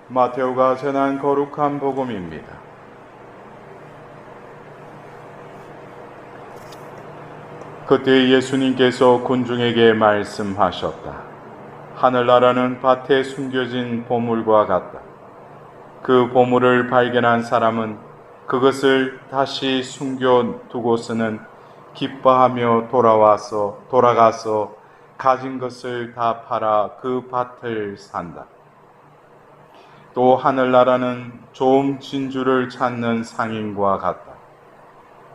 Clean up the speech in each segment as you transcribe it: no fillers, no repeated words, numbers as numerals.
마테오가 전한 거룩한 복음입니다. 그때 예수님께서 군중에게 말씀하셨다. 하늘나라는 밭에 숨겨진 보물과 같다. 그 보물을 발견한 사람은 그것을 다시 숨겨두고서는 기뻐하며 돌아가서 가진 것을 다 팔아 그 밭을 산다. 또 하늘나라는 좋은 진주를 찾는 상인과 같다.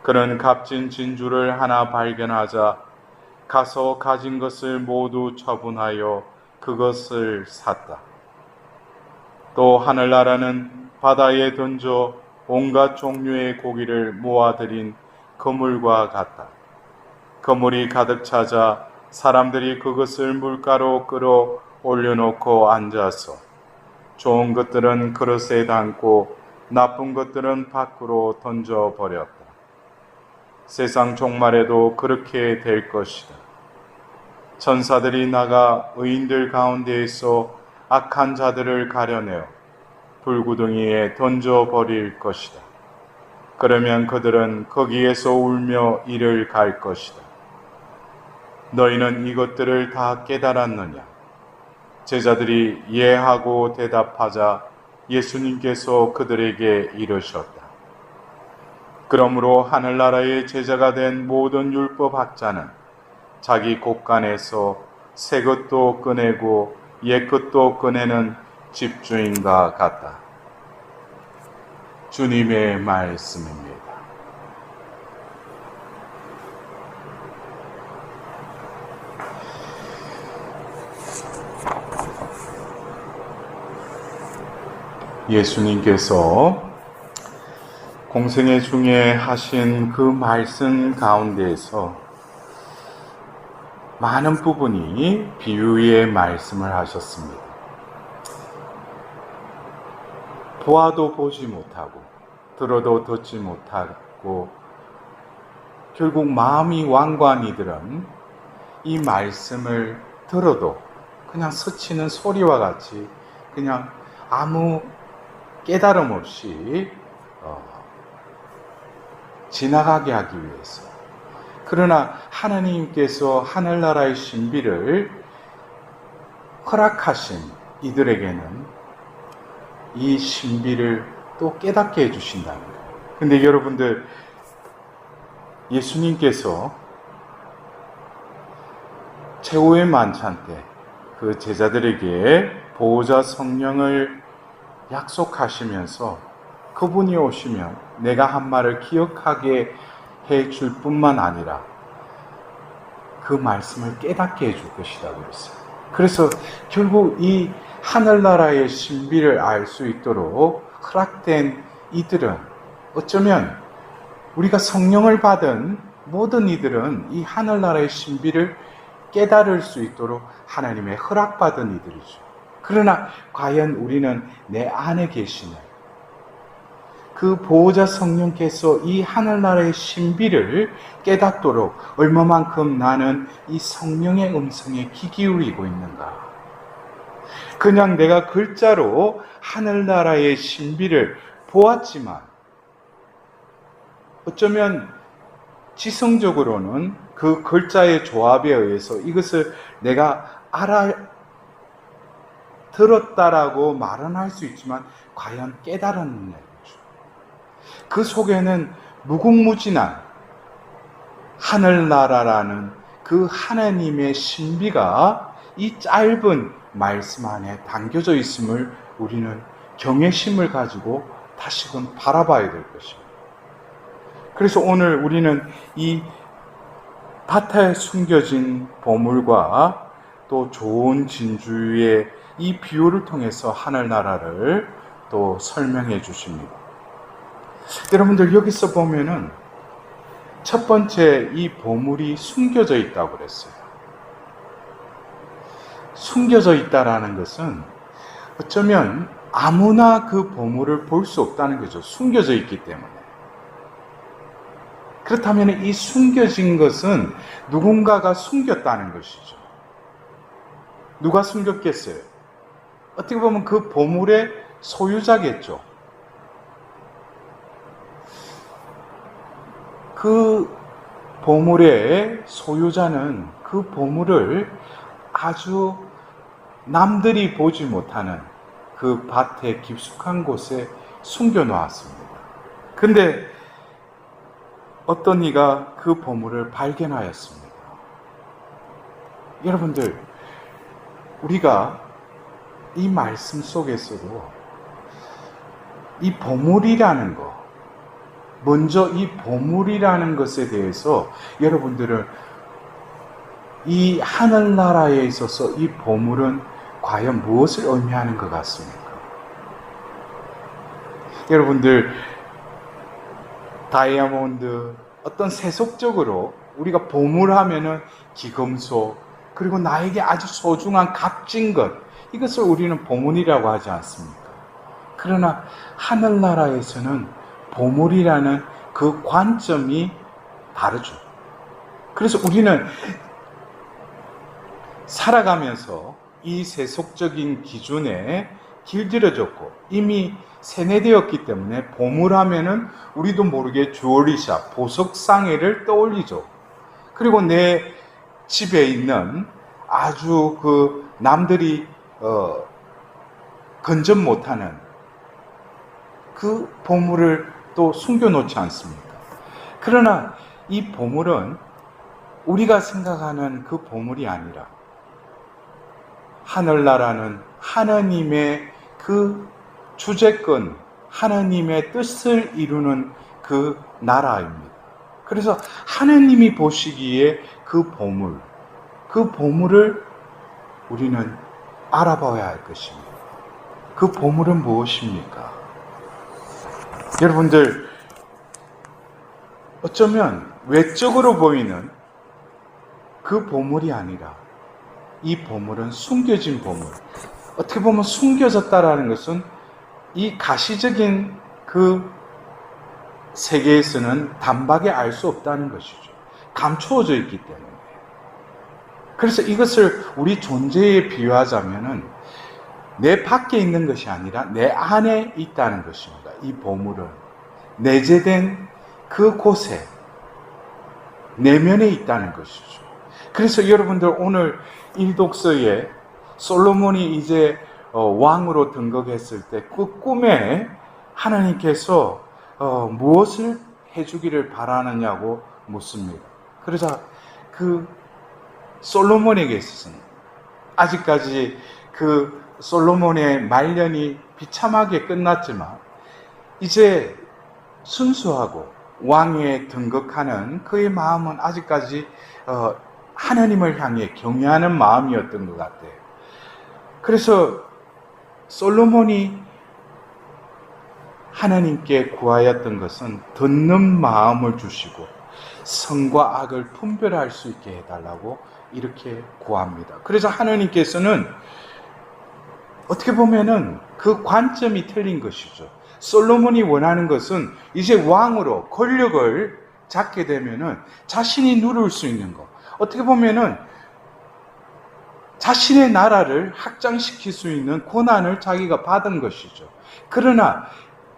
그는 값진 진주를 하나 발견하자 가서 가진 것을 모두 처분하여 그것을 샀다. 또 하늘나라는 바다에 던져 온갖 종류의 고기를 모아들인 그물과 같다. 그물이 가득 차자 사람들이 그것을 물가로 끌어 올려놓고 앉아서 좋은 것들은 그릇에 담고 나쁜 것들은 밖으로 던져버렸다. 세상 종말에도 그렇게 될 것이다. 천사들이 나가 의인들 가운데에서 악한 자들을 가려내어 불구덩이에 던져버릴 것이다. 그러면 그들은 거기에서 울며 이를 갈 것이다. 너희는 이것들을 다 깨달았느냐? 제자들이 예하고 대답하자 예수님께서 그들에게 이르셨다. 그러므로 하늘나라의 제자가 된 모든 율법학자는 자기 곳간에서 새 것도 꺼내고 옛 것도 꺼내는 집주인과 같다. 주님의 말씀입니다. 예수님께서 공생애 중에 하신 그 말씀 가운데에서 많은 부분이 비유의 말씀을 하셨습니다. 보아도 보지 못하고 들어도 듣지 못하고 결국 마음이 완고한 이들은 이 말씀을 들어도 그냥 스치는 소리와 같이 그냥 아무 깨달음 없이 지나가게 하기 위해서. 그러나 하나님께서 하늘나라의 신비를 허락하신 이들에게는 이 신비를 또 깨닫게 해주신다는 거예요. 근데 여러분들, 예수님께서 최후의 만찬 때 그 제자들에게 보호자 성령을 약속하시면서 그분이 오시면 내가 한 말을 기억하게 해줄 뿐만 아니라 그 말씀을 깨닫게 해줄 것이라고 그랬어요. 그래서 결국 이 하늘나라의 신비를 알 수 있도록 허락된 이들은 어쩌면 우리가 성령을 받은 모든 이들은 이 하늘나라의 신비를 깨달을 수 있도록 하나님의 허락받은 이들이죠. 그러나 과연 우리는 내 안에 계시는 그 보호자 성령께서 이 하늘나라의 신비를 깨닫도록 얼마만큼 나는 이 성령의 음성에 귀 기울이고 있는가? 그냥 내가 글자로 하늘나라의 신비를 보았지만 어쩌면 지성적으로는 그 글자의 조합에 의해서 이것을 내가 들었다라고 말은 할 수 있지만 과연 깨달았느냐 이거죠. 그 속에는 무궁무진한 하늘나라라는 그 하나님의 신비가 이 짧은 말씀 안에 담겨져 있음을 우리는 경외심을 가지고 다시금 바라봐야 될 것입니다. 그래서 오늘 우리는 이 밭에 숨겨진 보물과 또 좋은 진주의 이 비유를 통해서 하늘나라를 또 설명해 주십니다. 여러분들 여기서 보면은 첫 번째 이 보물이 숨겨져 있다고 그랬어요. 숨겨져 있다라는 것은 어쩌면 아무나 그 보물을 볼 수 없다는 거죠. 숨겨져 있기 때문에. 그렇다면 이 숨겨진 것은 누군가가 숨겼다는 것이죠. 누가 숨겼겠어요? 어떻게 보면 그 보물의 소유자겠죠. 그 보물의 소유자는 그 보물을 아주 남들이 보지 못하는 그 밭의 깊숙한 곳에 숨겨 놓았습니다. 근데 어떤 이가 그 보물을 발견하였습니다. 여러분들, 우리가 이 말씀 속에서도 이 보물이라는 것, 먼저 이 보물이라는 것에 대해서 여러분들은 이 하늘나라에 있어서 이 보물은 과연 무엇을 의미하는 것 같습니까? 여러분들, 다이아몬드, 어떤 세속적으로 우리가 보물하면은 기금속, 그리고 나에게 아주 소중한 값진 것, 이것을 우리는 보물이라고 하지 않습니까? 그러나 하늘나라에서는 보물이라는 그 관점이 다르죠. 그래서 우리는 살아가면서 이 세속적인 기준에 길들여졌고 이미 세뇌되었기 때문에 보물하면은 우리도 모르게 주얼리샵, 보석상회를 떠올리죠. 그리고 내 집에 있는 아주 그 남들이 건전 못하는 그 보물을 또 숨겨놓지 않습니까? 그러나 이 보물은 우리가 생각하는 그 보물이 아니라 하늘나라는 하나님의 그 주재권, 하나님의 뜻을 이루는 그 나라입니다. 그래서 하나님이 보시기에 그 보물을 우리는 알아봐야 할 것입니다. 그 보물은 무엇입니까? 여러분들, 어쩌면 외적으로 보이는 그 보물이 아니라 이 보물은 숨겨진 보물. 어떻게 보면 숨겨졌다라는 것은 이 가시적인 그 세계에서는 단박에 알 수 없다는 것이죠. 감추어져 있기 때문에. 그래서 이것을 우리 존재에 비유하자면은 내 밖에 있는 것이 아니라 내 안에 있다는 것입니다. 이 보물은 내재된 그 곳에 내면에 있다는 것이죠. 그래서 여러분들 오늘 일독서에 솔로몬이 이제 왕으로 등극했을 때 그 꿈에 하나님께서 무엇을 해주기를 바라느냐고 묻습니다. 그러자 그 솔로몬에게 있어서는 아직까지 그 솔로몬의 말년이 비참하게 끝났지만 이제 순수하고 왕에 등극하는 그의 마음은 아직까지 하나님을 향해 경외하는 마음이었던 것 같아요. 그래서 솔로몬이 하나님께 구하였던 것은 듣는 마음을 주시고 선과 악을 분별할 수 있게 해달라고 이렇게 구합니다. 그래서 하나님께서는 어떻게 보면은 그 관점이 틀린 것이죠. 솔로몬이 원하는 것은 이제 왕으로 권력을 잡게 되면은 자신이 누릴 수 있는 것. 어떻게 보면은 자신의 나라를 확장시킬 수 있는 권한을 자기가 받은 것이죠. 그러나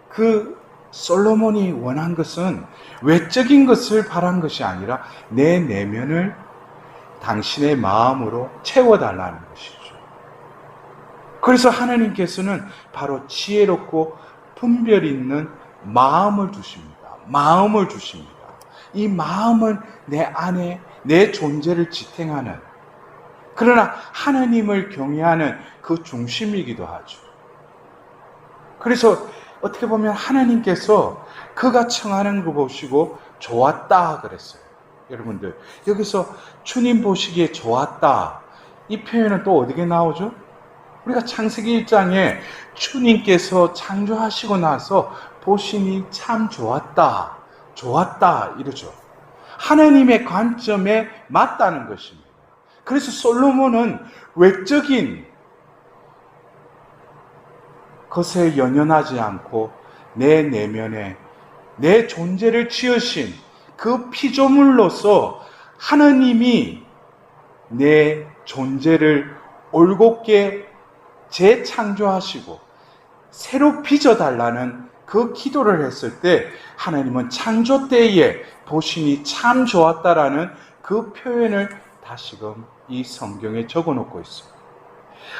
그 솔로몬이 원한 것은 외적인 것을 바란 것이 아니라 내 내면을 당신의 마음으로 채워달라는 것이죠. 그래서 하나님께서는 바로 지혜롭고 분별 있는 마음을 주십니다. 마음을 주십니다. 이 마음은 내 안에 내 존재를 지탱하는, 그러나 하나님을 경외하는 그 중심이기도 하죠. 그래서 어떻게 보면 하나님께서 그가 청하는 거 보시고 좋았다 그랬어요. 여러분들, 여기서 주님 보시기에 좋았다, 이 표현은 또 어디에 나오죠? 우리가 창세기 1장에 주님께서 창조하시고 나서 보시니 참 좋았다, 좋았다 이러죠. 하나님의 관점에 맞다는 것입니다. 그래서 솔로몬은 외적인 것에 연연하지 않고 내 내면에 내 존재를 지으신 그 피조물로서 하나님이 내 존재를 올곧게 재창조하시고 새로 빚어달라는 그 기도를 했을 때 하나님은 창조 때에 보시니 참 좋았다라는 그 표현을 다시금 이 성경에 적어놓고 있습니다.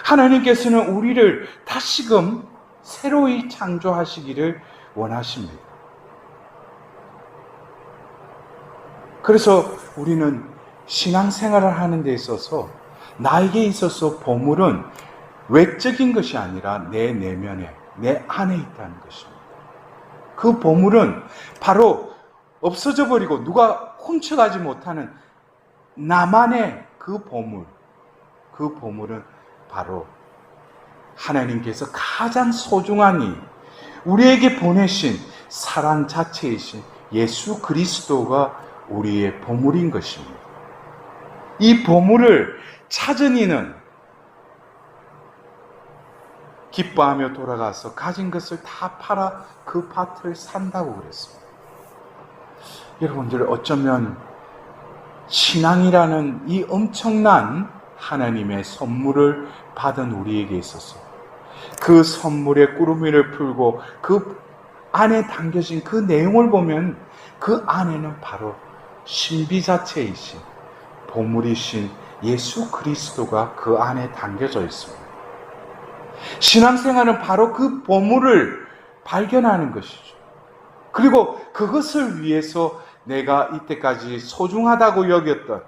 하나님께서는 우리를 다시금 새로이 창조하시기를 원하십니다. 그래서 우리는 신앙생활을 하는 데 있어서 나에게 있어서 보물은 외적인 것이 아니라 내 내면에, 내 안에 있다는 것입니다. 그 보물은 바로 없어져 버리고 누가 훔쳐가지 못하는 나만의 그 보물, 그 보물은 바로 하나님께서 가장 소중하니 우리에게 보내신 사랑 자체이신 예수 그리스도가 우리의 보물인 것입니다. 이 보물을 찾은 이는 기뻐하며 돌아가서 가진 것을 다 팔아 그 밭을 산다고 그랬습니다. 여러분들, 어쩌면 신앙이라는 이 엄청난 하나님의 선물을 받은 우리에게 있어서 그 선물의 꾸러미를 풀고 그 안에 담겨진 그 내용을 보면 그 안에는 바로 신비 자체이신 보물이신 예수 그리스도가 그 안에 담겨져 있습니다. 신앙생활은 바로 그 보물을 발견하는 것이죠. 그리고 그것을 위해서 내가 이때까지 소중하다고 여겼던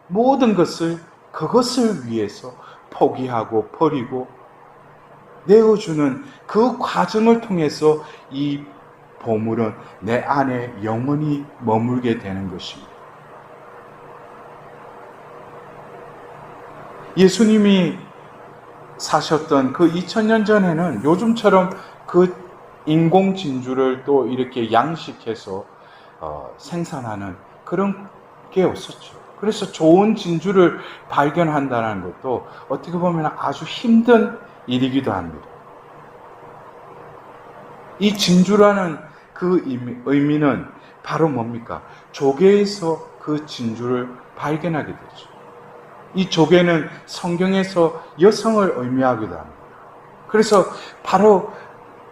모든 것을 그것을 위해서 포기하고 버리고 내어주는 그 과정을 통해서 이 보물은 내 안에 영원히 머물게 되는 것입니다. 예수님이 사셨던 그 2000년 전에는 요즘처럼 그 인공 진주를 또 이렇게 양식해서 생산하는 그런 게 없었죠. 그래서 좋은 진주를 발견한다는 것도 어떻게 보면 아주 힘든 일이기도 합니다. 이 진주라는 그 의미는 바로 뭡니까? 조개에서 그 진주를 발견하게 되죠. 이 조개는 성경에서 여성을 의미하기도 합니다. 그래서 바로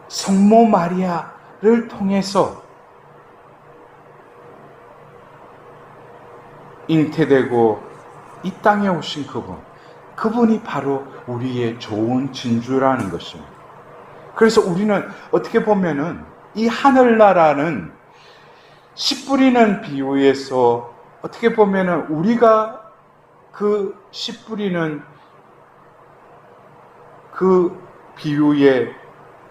성모 마리아를 통해서 잉태되고 이 땅에 오신 그분이 바로 우리의 좋은 진주라는 것입니다. 그래서 우리는 어떻게 보면은 이 하늘나라는 씨 뿌리는 비유에서 어떻게 보면은 우리가 그 씨 뿌리는 그 비유에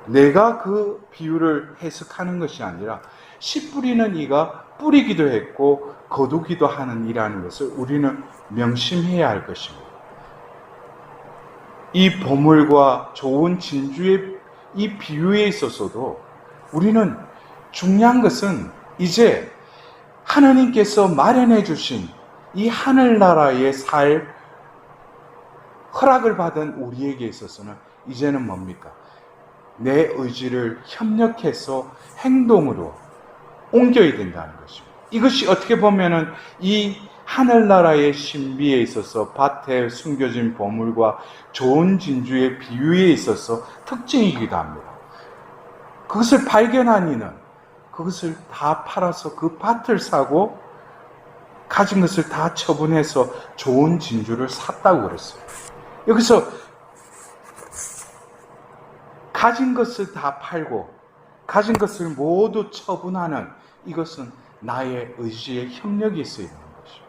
내가 그 비유를 해석하는 것이 아니라 씨 뿌리는 이가 뿌리기도 했고 거두기도 하는 이라는 것을 우리는 명심해야 할 것입니다. 이 보물과 좋은 진주의 이 비유에 있어서도 우리는 중요한 것은 이제 하나님께서 마련해 주신 이 하늘나라에 살 허락을 받은 우리에게 있어서는 이제는 뭡니까? 내 의지를 협력해서 행동으로 옮겨야 된다는 것입니다. 이것이 어떻게 보면은 이 하늘나라의 신비에 있어서 밭에 숨겨진 보물과 좋은 진주의 비유에 있어서 특징이기도 합니다. 그것을 발견한 이는 그것을 다 팔아서 그 밭을 사고 가진 것을 다 처분해서 좋은 진주를 샀다고 그랬어요. 여기서 가진 것을 다 팔고 가진 것을 모두 처분하는 이것은 나의 의지에 협력이 있어야 되는 것이죠.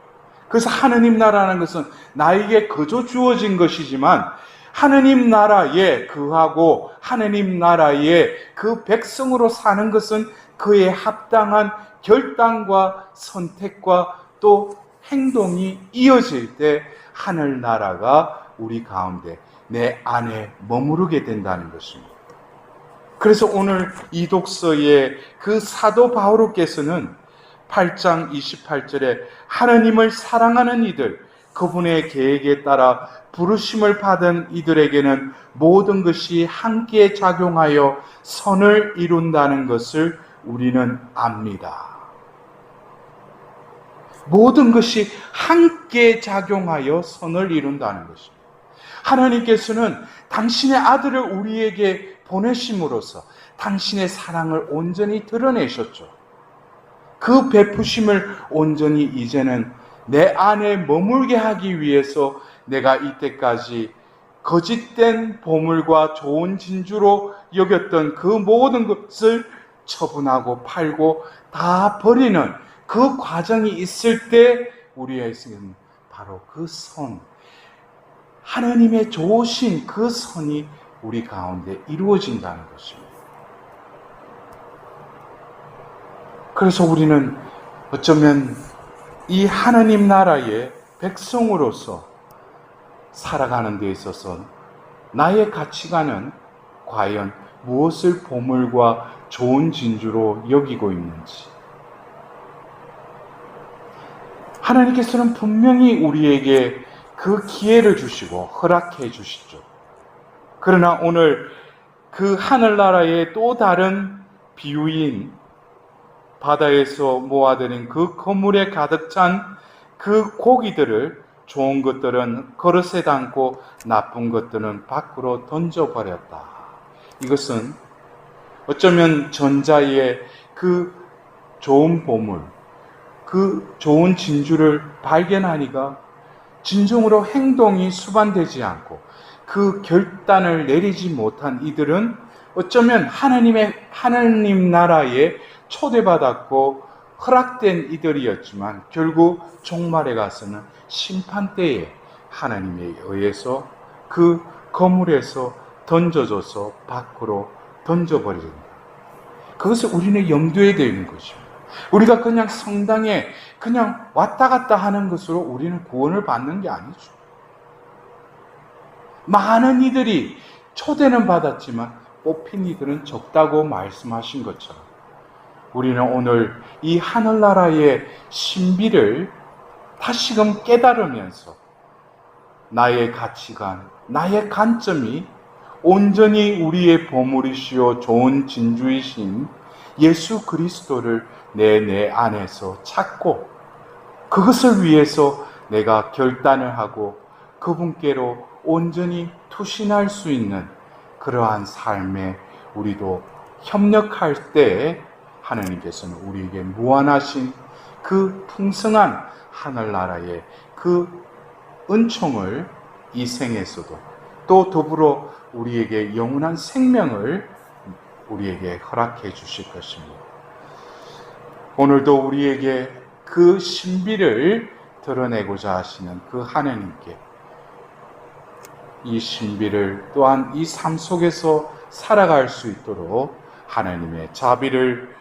그래서 하느님 나라는 것은 나에게 거저 주어진 것이지만 하느님 나라에 거하고 하느님 나라에 그 백성으로 사는 것은 그에 합당한 결단과 선택과 또 행동이 이어질 때 하늘나라가 우리 가운데 내 안에 머무르게 된다는 것입니다. 그래서 오늘 이 독서의 그 사도 바오로께서는 8장 28절에 하느님을 사랑하는 이들, 그분의 계획에 따라 부르심을 받은 이들에게는 모든 것이 함께 작용하여 선을 이룬다는 것을 우리는 압니다. 모든 것이 함께 작용하여 선을 이룬다는 것입니다. 하나님께서는 당신의 아들을 우리에게 보내심으로써 당신의 사랑을 온전히 드러내셨죠. 그 베푸심을 온전히 이제는 내 안에 머물게 하기 위해서 내가 이때까지 거짓된 보물과 좋은 진주로 여겼던 그 모든 것을 처분하고 팔고 다 버리는 그 과정이 있을 때 우리에게는 바로 그 선, 하나님의 좋으신 그 선이 우리 가운데 이루어진다는 것입니다. 그래서 우리는 어쩌면 이 하나님 나라의 백성으로서 살아가는 데 있어서 나의 가치관은 과연 무엇을 보물과 좋은 진주로 여기고 있는지, 하나님께서는 분명히 우리에게 그 기회를 주시고 허락해 주시죠. 그러나 오늘 그 하늘나라의 또 다른 비유인 바다에서 모아들인 그 그물에 가득 찬 그 고기들을, 좋은 것들은 그릇에 담고 나쁜 것들은 밖으로 던져버렸다. 이것은 어쩌면 전자의 그 좋은 보물, 그 좋은 진주를 발견하니까 진정으로 행동이 수반되지 않고 그 결단을 내리지 못한 이들은 어쩌면 하나님 나라에 초대받았고 허락된 이들이었지만 결국 종말에 가서는 심판대에 하나님에 의해서 그 거물에서 던져져서 밖으로 던져버립니다. 그것을 우리는 염두에 두는 것입니다. 우리가 그냥 성당에 그냥 왔다 갔다 하는 것으로 우리는 구원을 받는 게 아니죠. 많은 이들이 초대는 받았지만 뽑힌 이들은 적다고 말씀하신 것처럼 우리는 오늘 이 하늘나라의 신비를 다시금 깨달으면서 나의 가치관, 나의 관점이 온전히 우리의 보물이시오 좋은 진주이신 예수 그리스도를 내 안에서 찾고 그것을 위해서 내가 결단을 하고 그분께로 온전히 투신할 수 있는 그러한 삶에 우리도 협력할 때 하나님께서는 우리에게 무한하신 그 풍성한 하늘나라의 그 은총을 이 생에서도 또 더불어 우리에게 영원한 생명을 우리에게 허락해 주실 것입니다. 오늘도 우리에게 그 신비를 드러내고자 하시는 그 하나님께 이 신비를 또한 이 삶 속에서 살아갈 수 있도록 하나님의 자비를